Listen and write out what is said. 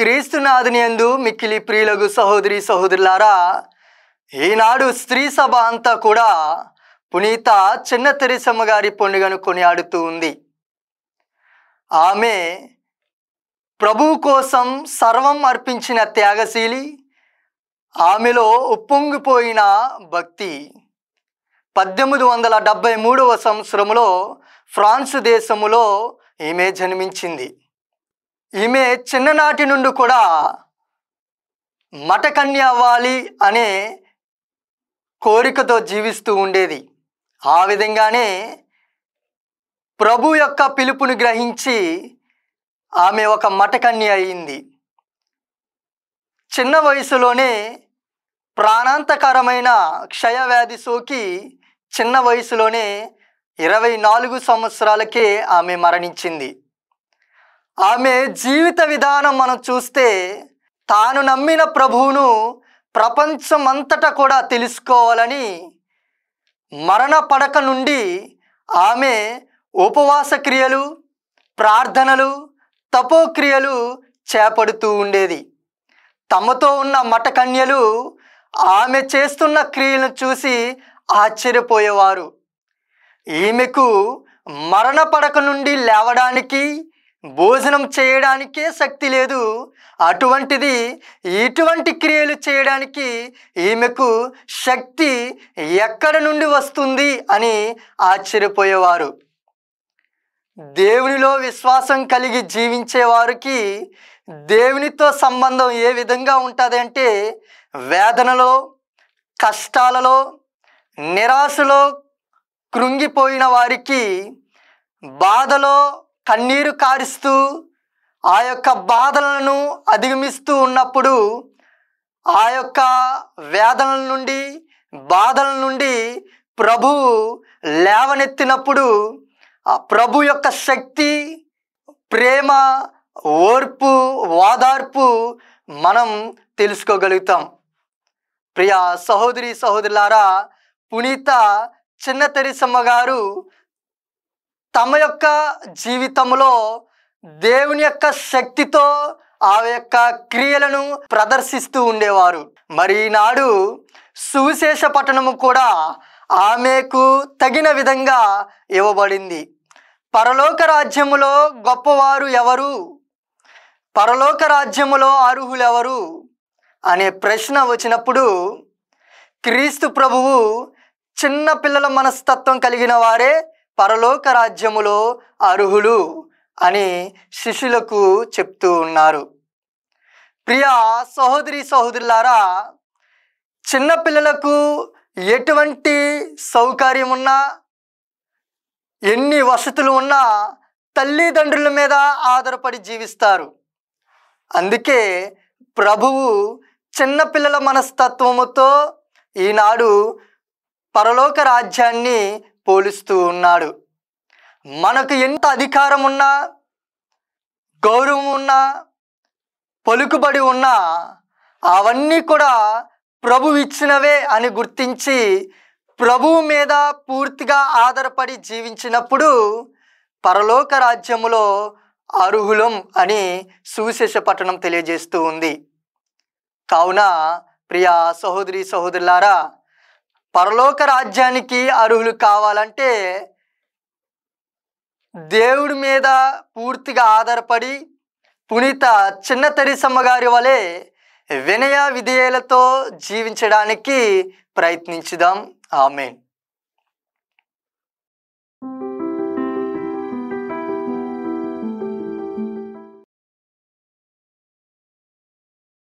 క్రీస్తునాథుని యందు మిక్కిలి ప్రియులగు సహోదరి సహోదరులారా, ఈనాడు స్త్రీ సభ అంతా కూడా పునీత చిన్న తెరిసమ్మ గారి పండుగను కొనియాడుతూ ఉంది. ఆమె ప్రభువు కోసం సర్వం అర్పించిన త్యాగశీలి. ఆమెలో ఉప్పొంగిపోయిన భక్తి. 1873వ సంవత్సరంలో ఫ్రాన్స్ దేశములో ఈమె జన్మించింది. ఈమె చిన్ననాటి నుండి కూడా మఠకన్య అవ్వాలి అనే కోరికతో జీవిస్తూ ఉండేది. ఆ విధంగానే ప్రభు యొక్క పిలుపుని గ్రహించి ఆమె ఒక మఠకన్య అయింది. చిన్న వయసులోనే ప్రాణాంతకరమైన క్షయవ్యాధి సోకి చిన్న వయసులోనే 24 సంవత్సరాలకే ఆమె మరణించింది. ఆమె జీవిత విధానం మనం చూస్తే తాను నమ్మిన ప్రభువును ప్రపంచమంతటా కూడా తెలుసుకోవాలని మరణ పడక నుండి ఆమె ఉపవాస క్రియలు, ప్రార్థనలు, తపోక్రియలు చేపడుతూ ఉండేది. తమతో ఉన్న మఠకన్యలు ఆమె చేస్తున్న క్రియలను చూసి ఆశ్చర్యపోయేవారు. ఈమెకు మరణ పడక నుండి లేవడానికి, భోజనం చేయడానికే శక్తి లేదు, అటువంటిది ఇటువంటి క్రియలు చేయడానికి ఈమెకు శక్తి ఎక్కడ నుండి వస్తుంది అని ఆశ్చర్యపోయేవారు. దేవునిలో విశ్వాసం కలిగి జీవించే వారికి దేవునితో సంబంధం ఏ విధంగా ఉంటుంది అంటే, వేదనలో, కష్టాలలో, నిరాశలో కృంగిపోయిన వారికి, బాధలో కన్నీరు కారుస్తూ ఆ యొక్క బాధలను అధిగమిస్తూ ఉన్నప్పుడు, ఆ యొక్క వేదనల నుండి, బాధల నుండి ప్రభువు లేవనెత్తినప్పుడు ఆ ప్రభు యొక్క శక్తి, ప్రేమ, ఓర్పు, ఓదార్పు మనం తెలుసుకోగలుగుతాం. ప్రియ సహోదరి సహోదరులారా, పునీత చిన్న తెరిసమ్మ గారు తమ యొక్క జీవితంలో దేవుని యొక్క శక్తితో ఆ యొక్క క్రియలను ప్రదర్శిస్తూ ఉండేవారు. మరి ఈనాడు సువిశేష పఠనము కూడా ఆమెకు తగిన విధంగా ఇవ్వబడింది. పరలోక రాజ్యములో గొప్పవారు ఎవరు, పరలోక రాజ్యములో అర్హులు ఎవరు అనే ప్రశ్న వచ్చినప్పుడు క్రీస్తు ప్రభువు చిన్న పిల్లల మనస్తత్వం కలిగిన వారే పరలోక రాజ్యములో అర్హులు అని శిష్యులకు చెప్తూ ఉన్నారు. ప్రియ సహోదరి సహోదరులారా, చిన్నపిల్లలకు ఎటువంటి సౌకర్యం ఉన్నా, ఎన్ని వసతులు ఉన్నా తల్లిదండ్రుల మీద ఆధారపడి జీవిస్తారు. అందుకే ప్రభువు చిన్నపిల్లల మనస్తత్వముతో ఈనాడు పరలోక రాజ్యాన్ని పోలుస్తూ ఉన్నాడు. మనకు ఎంత అధికారం ఉన్నా, గౌరవం ఉన్నా, పలుకుబడి ఉన్నా అవన్నీ కూడా ప్రభువు ఇచ్చినవే అని గుర్తించి ప్రభువు మీద పూర్తిగా ఆధారపడి జీవించినప్పుడు పరలోక రాజ్యములో అర్హులం అని సువిశేష పఠనం తెలియజేస్తూ ఉంది. కావున ప్రియ సహోదరి సహోదరులారా, పరలోక రాజ్యానికి అర్హులు కావాలంటే దేవుడి మీద పూర్తిగా ఆధారపడి పునీత చిన్న తెరిసమ్మ గారి వలె వినయ విధేయులతో జీవించడానికి ప్రయత్నించుదాం. ఆమేన్.